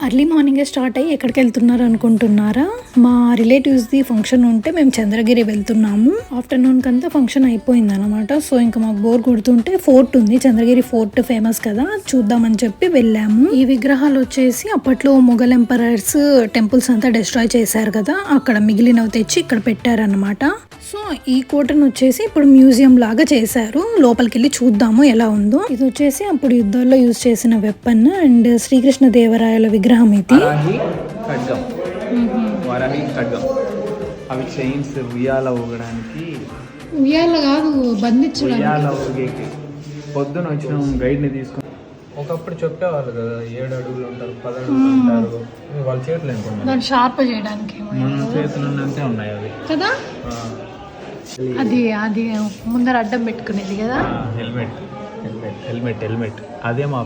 Early మార్నింగే start అయ్యి ఎక్కడికి వెళ్తున్నారు అనుకుంటున్నారా? మా రిలేటివ్స్ది ఫంక్షన్ ఉంటే మేము చంద్రగిరి వెళ్తున్నాము. ఆఫ్టర్నూన్ కంతా ఫంక్షన్ అయిపోయింది అనమాట. సో ఇంకా మాకు బోర్ కొడుతుంటే ఫోర్ట్ ఉంది, చంద్రగిరి ఫోర్ట్ ఫేమస్ కదా, చూద్దామని చెప్పి వెళ్ళాము. ఈ విగ్రహాలు వచ్చేసి అప్పట్లో మొఘల్ ఎంపరర్స్ టెంపుల్స్ అంతా డిస్ట్రాయ్ చేశారు కదా, అక్కడ మిగిలినవి తెచ్చి ఇక్కడ పెట్టారనమాట. సో ఈ కోటను వచ్చేసి ఇప్పుడు మ్యూజియం లాగా చేశారు. లోపలికి వెళ్ళి చూద్దాము ఎలా ఉందో. ఇది వచ్చేసి అప్పుడు యుద్ధాల్లో యూజ్ చేసిన వెపన్ అండ్ శ్రీకృష్ణ దేవరాయల విగ్రహం ఇది. అవి చైన్స్ ఉయ్యాల ఊగడానికి, ఉయ్యాల కాదు బంధించడానికి. పొద్దున వచ్చిన గైడ్ని తీసుకుని ఒకప్పుడు చెప్పేవాళ్ళు కదా, 7 అడుగులు ఉంటారు, 10 అడుగులు ఉంటారు. వాళ్ళ చేతులు అనుకుంటారు దాన్ని షార్ప్ చేయడానికి. మన చేతులు ఉన్నంతే ఉన్నాయి అవి కదా. అది అది ముందర అడ్డం పెట్టుకునేది కదా. హెల్మెట్ హెల్మెట్ హెల్మెట్ హెల్మెట్ అదే మా